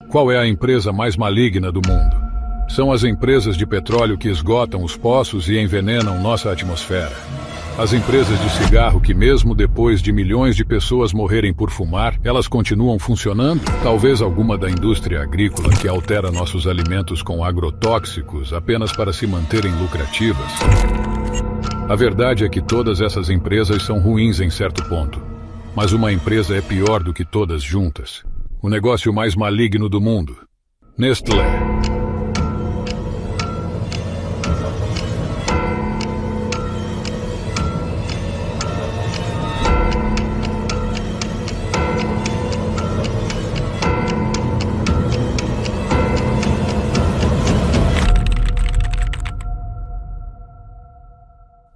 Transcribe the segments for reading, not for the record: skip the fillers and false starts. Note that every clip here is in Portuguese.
Qual é a empresa mais maligna do mundo? São as empresas de petróleo que esgotam os poços e envenenam nossa atmosfera. As empresas de cigarro que, mesmo depois de milhões de pessoas morrerem por fumar, elas continuam funcionando? Talvez alguma da indústria agrícola que altera nossos alimentos com agrotóxicos apenas para se manterem lucrativas? A verdade é que todas essas empresas são ruins em certo ponto. Mas uma empresa é pior do que todas juntas. O negócio mais maligno do mundo. Nestlé.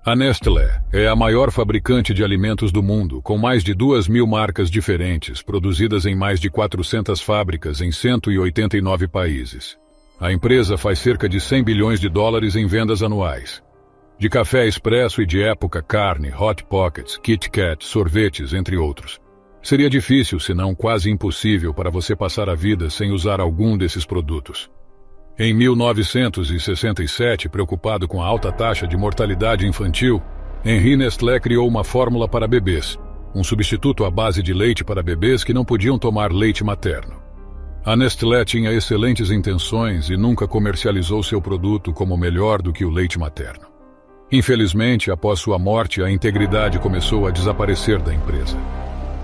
A Nestlé é a maior fabricante de alimentos do mundo, com mais de 2.000 marcas diferentes, produzidas em mais de 400 fábricas em 189 países. A empresa faz cerca de 100 bilhões de dólares em vendas anuais. De café expresso e de época, carne, Hot Pockets, Kit Kat, sorvetes, entre outros. Seria difícil, se não quase impossível, para você passar a vida sem usar algum desses produtos. Em 1967, preocupado com a alta taxa de mortalidade infantil, Henri Nestlé criou uma fórmula para bebês, um substituto à base de leite para bebês que não podiam tomar leite materno. A Nestlé tinha excelentes intenções e nunca comercializou seu produto como melhor do que o leite materno. Infelizmente, após sua morte, a integridade começou a desaparecer da empresa.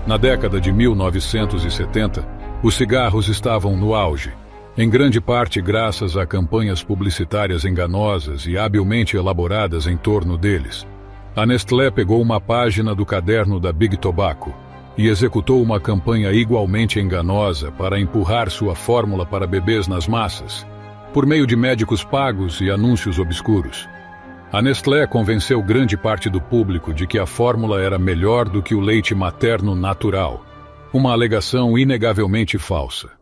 Na década de 1970, os cigarros estavam no auge, em grande parte graças a campanhas publicitárias enganosas e habilmente elaboradas em torno deles. A Nestlé pegou uma página do caderno da Big Tobacco e executou uma campanha igualmente enganosa para empurrar sua fórmula para bebês nas massas, por meio de médicos pagos e anúncios obscuros. A Nestlé convenceu grande parte do público de que a fórmula era melhor do que o leite materno natural, uma alegação inegavelmente falsa.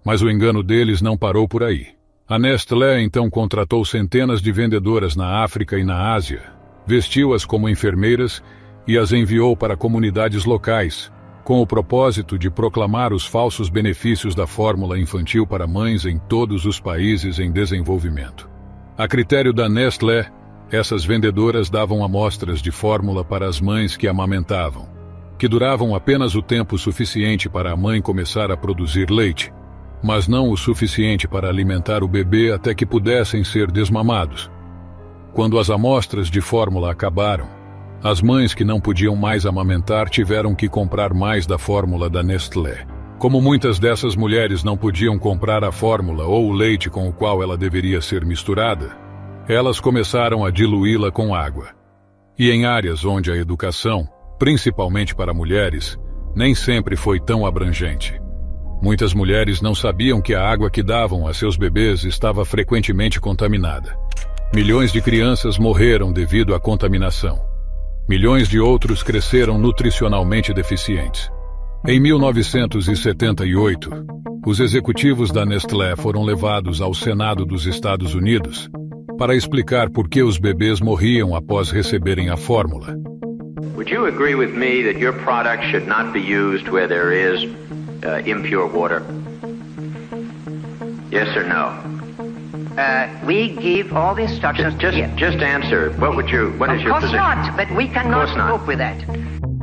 Mas o engano deles não parou por aí. A Nestlé então contratou centenas de vendedoras na África e na Ásia, vestiu-as como enfermeiras e as enviou para comunidades locais, com o propósito de proclamar os falsos benefícios da fórmula infantil para mães em todos os países em desenvolvimento. A critério da Nestlé, essas vendedoras davam amostras de fórmula para as mães que amamentavam, que duravam apenas o tempo suficiente para a mãe começar a produzir leite, mas não o suficiente para alimentar o bebê até que pudessem ser desmamados. Quando as amostras de fórmula acabaram, as mães que não podiam mais amamentar tiveram que comprar mais da fórmula da Nestlé. Como muitas dessas mulheres não podiam comprar a fórmula ou o leite com o qual ela deveria ser misturada, elas começaram a diluí-la com água. E em áreas onde a educação, principalmente para mulheres, nem sempre foi tão abrangente. Muitas mulheres não sabiam que a água que davam a seus bebês estava frequentemente contaminada. Milhões de crianças morreram devido à contaminação. Milhões de outros cresceram nutricionalmente deficientes. Em 1978, os executivos da Nestlé foram levados ao Senado dos Estados Unidos para explicar por que os bebês morriam após receberem a fórmula. Would you agree with me that your product should not be used where there is impure water? Yes or no? We give all the instructions. Just answer. What is your position? Of course not, but we cannot cope with that.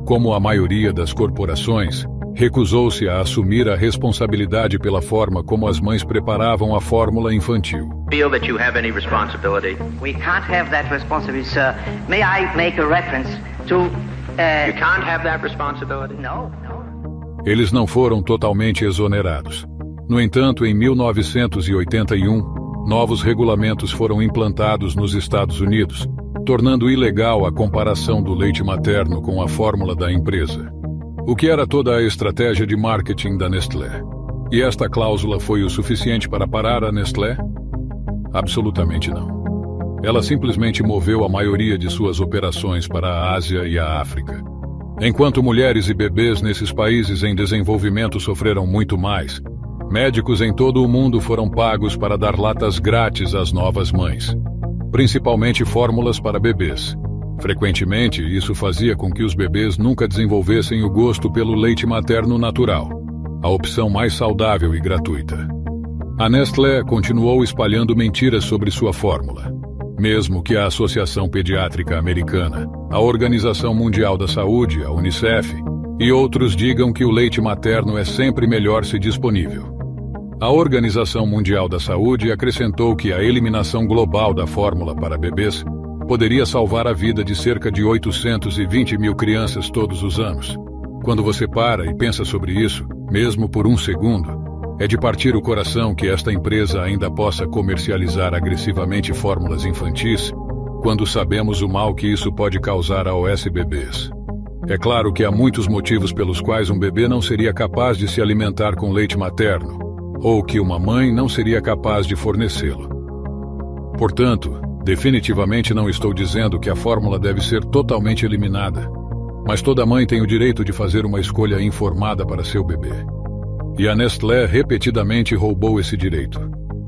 Como a maioria das corporações, recusou-se a assumir a responsabilidade pela forma como as mães preparavam a fórmula infantil. Feel that you have any responsibility? We can't have that responsibility, sir. May I make a reference to... You can't have that responsibility? No. Eles não foram totalmente exonerados. No entanto, em 1981, novos regulamentos foram implantados nos Estados Unidos, tornando ilegal a comparação do leite materno com a fórmula da empresa. O que era toda a estratégia de marketing da Nestlé? E esta cláusula foi o suficiente para parar a Nestlé? Absolutamente não. Ela simplesmente moveu a maioria de suas operações para a Ásia e a África. Enquanto mulheres e bebês nesses países em desenvolvimento sofreram muito mais, médicos em todo o mundo foram pagos para dar latas grátis às novas mães, principalmente fórmulas para bebês. Frequentemente, isso fazia com que os bebês nunca desenvolvessem o gosto pelo leite materno natural, a opção mais saudável e gratuita. A Nestlé continuou espalhando mentiras sobre sua fórmula. Mesmo que a Associação Pediátrica Americana, a Organização Mundial da Saúde, a UNICEF, e outros digam que o leite materno é sempre melhor se disponível. A Organização Mundial da Saúde acrescentou que a eliminação global da fórmula para bebês poderia salvar a vida de cerca de 820 mil crianças todos os anos. Quando você para e pensa sobre isso, mesmo por um segundo, é de partir o coração que esta empresa ainda possa comercializar agressivamente fórmulas infantis, quando sabemos o mal que isso pode causar aos bebês. É claro que há muitos motivos pelos quais um bebê não seria capaz de se alimentar com leite materno, ou que uma mãe não seria capaz de fornecê-lo. Portanto, definitivamente não estou dizendo que a fórmula deve ser totalmente eliminada, mas toda mãe tem o direito de fazer uma escolha informada para seu bebê. E a Nestlé repetidamente roubou esse direito,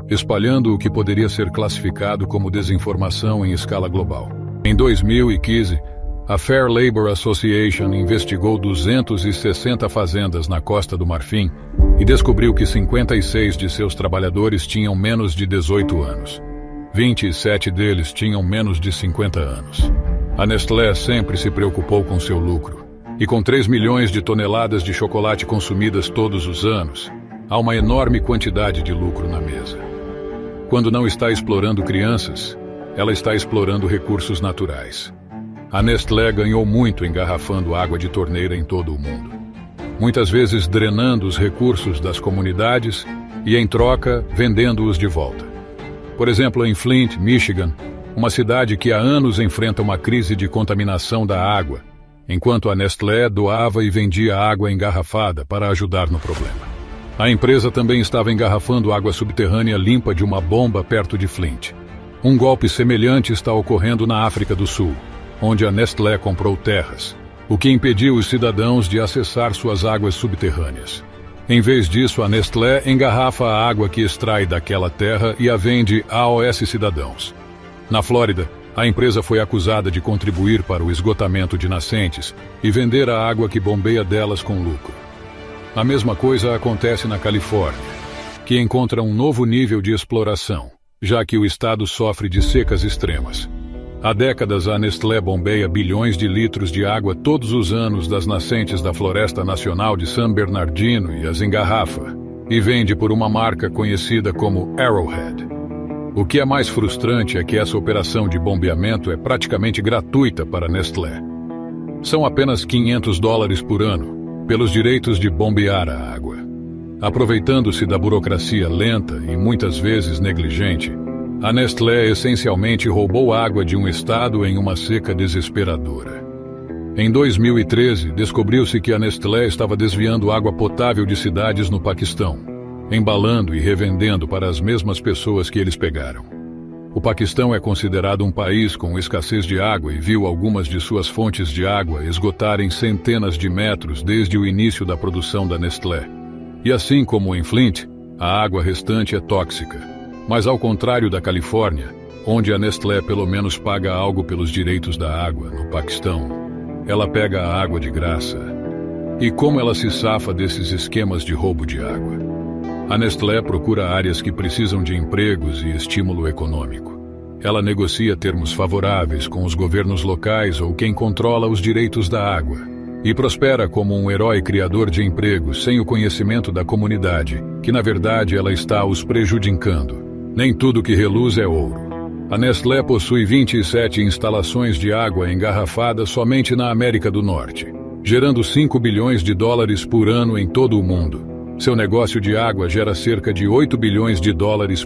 espalhando o que poderia ser classificado como desinformação em escala global. Em 2015, a Fair Labor Association investigou 260 fazendas na Costa do Marfim e descobriu que 56 de seus trabalhadores tinham menos de 18 anos. 27 deles tinham menos de 50 anos. A Nestlé sempre se preocupou com seu lucro. E com 3 milhões de toneladas de chocolate consumidas todos os anos, há uma enorme quantidade de lucro na mesa. Quando não está explorando crianças, ela está explorando recursos naturais. A Nestlé ganhou muito engarrafando água de torneira em todo o mundo. Muitas vezes drenando os recursos das comunidades e, em troca, vendendo-os de volta. Por exemplo, em Flint, Michigan, uma cidade que há anos enfrenta uma crise de contaminação da água, enquanto a Nestlé doava e vendia água engarrafada para ajudar no problema. A empresa também estava engarrafando água subterrânea limpa de uma bomba perto de Flint. Um golpe semelhante está ocorrendo na África do Sul, onde a Nestlé comprou terras, o que impediu os cidadãos de acessar suas águas subterrâneas. Em vez disso, a Nestlé engarrafa a água que extrai daquela terra e a vende aos cidadãos. Na Flórida, a empresa foi acusada de contribuir para o esgotamento de nascentes e vender a água que bombeia delas com lucro. A mesma coisa acontece na Califórnia, que encontra um novo nível de exploração, já que o estado sofre de secas extremas. Há décadas, a Nestlé bombeia bilhões de litros de água todos os anos das nascentes da Floresta Nacional de San Bernardino e as engarrafa, e vende por uma marca conhecida como Arrowhead. O que é mais frustrante é que essa operação de bombeamento é praticamente gratuita para a Nestlé. São apenas $500 por ano, pelos direitos de bombear a água. Aproveitando-se da burocracia lenta e muitas vezes negligente, a Nestlé essencialmente roubou água de um estado em uma seca desesperadora. Em 2013, descobriu-se que a Nestlé estava desviando água potável de cidades no Paquistão, embalando e revendendo para as mesmas pessoas que eles pegaram. O Paquistão é considerado um país com escassez de água e viu algumas de suas fontes de água esgotarem centenas de metros desde o início da produção da Nestlé. E assim como em Flint, a água restante é tóxica. Mas ao contrário da Califórnia, onde a Nestlé pelo menos paga algo pelos direitos da água, no Paquistão, ela pega a água de graça. E como ela se safa desses esquemas de roubo de água? A Nestlé procura áreas que precisam de empregos e estímulo econômico. Ela negocia termos favoráveis com os governos locais ou quem controla os direitos da água, e prospera como um herói criador de empregos sem o conhecimento da comunidade, que na verdade ela está os prejudicando. Nem tudo que reluz é ouro. A Nestlé possui 27 instalações de água engarrafada somente na América do Norte, gerando $5 bilhões por ano em todo o mundo. Seu negócio de água gera cerca de $8 bilhões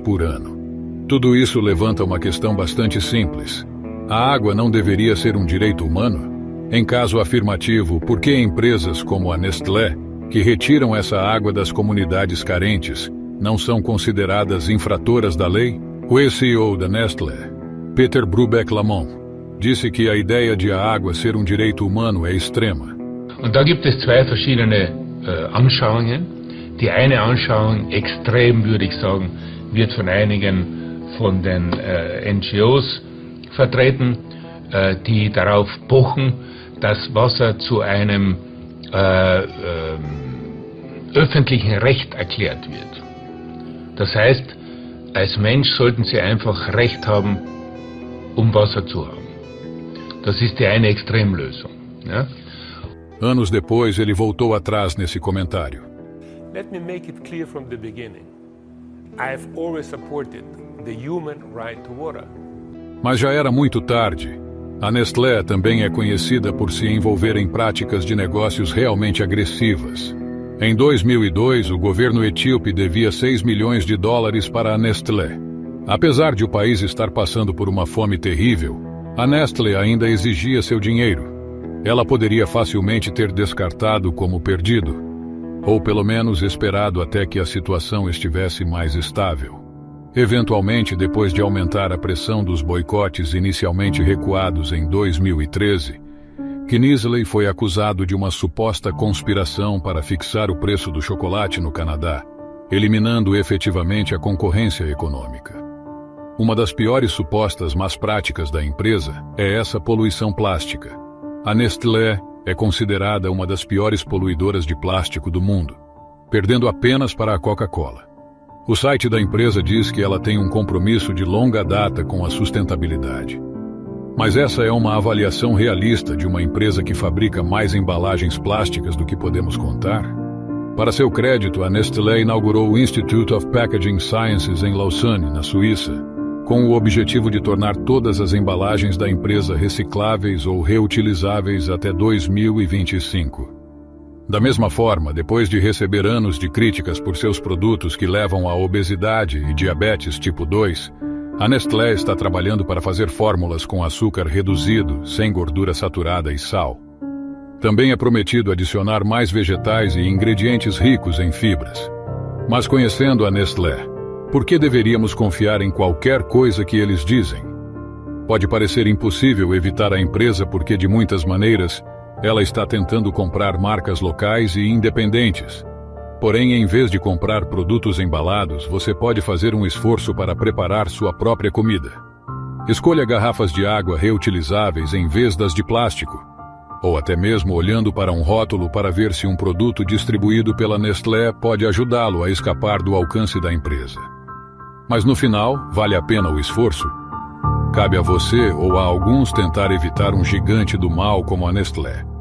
por ano. Tudo isso levanta uma questão bastante simples. A água não deveria ser um direito humano? Em caso afirmativo, por que empresas como a Nestlé, que retiram essa água das comunidades carentes, não são consideradas infratoras da lei? O ex-CEO da Nestlé, Peter Brubeck-Lamont, disse que a ideia de a água ser um direito humano é extrema. Und da gibt es zwei verschiedene Anschauungen. Die eine Anschauung, extrem würde ich sagen, wird von einigen von den NGOs vertreten, die darauf pochen, dass Wasser zu einem öffentlichen Recht erklärt wird. Das heißt, als Mensch sollten Sie einfach Recht haben, Wasser zu haben. Das ist die eine Extremlösung. Ja? Anos depois, ele voltou atrás nesse comentário. Let me make it clear from the beginning. I've always supported the human right to water. Mas já era muito tarde. A Nestlé também é conhecida por se envolver em práticas de negócios realmente agressivas. Em 2002, o governo etíope devia $6 milhões para a Nestlé. Apesar de o país estar passando por uma fome terrível, a Nestlé ainda exigia seu dinheiro. Ela poderia facilmente ter descartado como perdido, ou pelo menos esperado até que a situação estivesse mais estável. Eventualmente, depois de aumentar a pressão dos boicotes inicialmente recuados em 2013, Kinnisley foi acusado de uma suposta conspiração para fixar o preço do chocolate no Canadá, eliminando efetivamente a concorrência econômica. Uma das piores supostas más práticas da empresa é essa poluição plástica. A Nestlé é considerada uma das piores poluidoras de plástico do mundo, perdendo apenas para a Coca-Cola. O site da empresa diz que ela tem um compromisso de longa data com a sustentabilidade. Mas essa é uma avaliação realista de uma empresa que fabrica mais embalagens plásticas do que podemos contar? Para seu crédito, a Nestlé inaugurou o Institute of Packaging Sciences em Lausanne, na Suíça, com o objetivo de tornar todas as embalagens da empresa recicláveis ou reutilizáveis até 2025. Da mesma forma, depois de receber anos de críticas por seus produtos que levam à obesidade e diabetes tipo 2, a Nestlé está trabalhando para fazer fórmulas com açúcar reduzido, sem gordura saturada e sal. Também é prometido adicionar mais vegetais e ingredientes ricos em fibras. Mas conhecendo a Nestlé, por que deveríamos confiar em qualquer coisa que eles dizem? Pode parecer impossível evitar a empresa porque, de muitas maneiras, ela está tentando comprar marcas locais e independentes. Porém, em vez de comprar produtos embalados, você pode fazer um esforço para preparar sua própria comida. Escolha garrafas de água reutilizáveis em vez das de plástico, ou até mesmo olhando para um rótulo para ver se um produto distribuído pela Nestlé pode ajudá-lo a escapar do alcance da empresa. Mas no final, vale a pena o esforço? Cabe a você ou a alguns tentar evitar um gigante do mal como a Nestlé.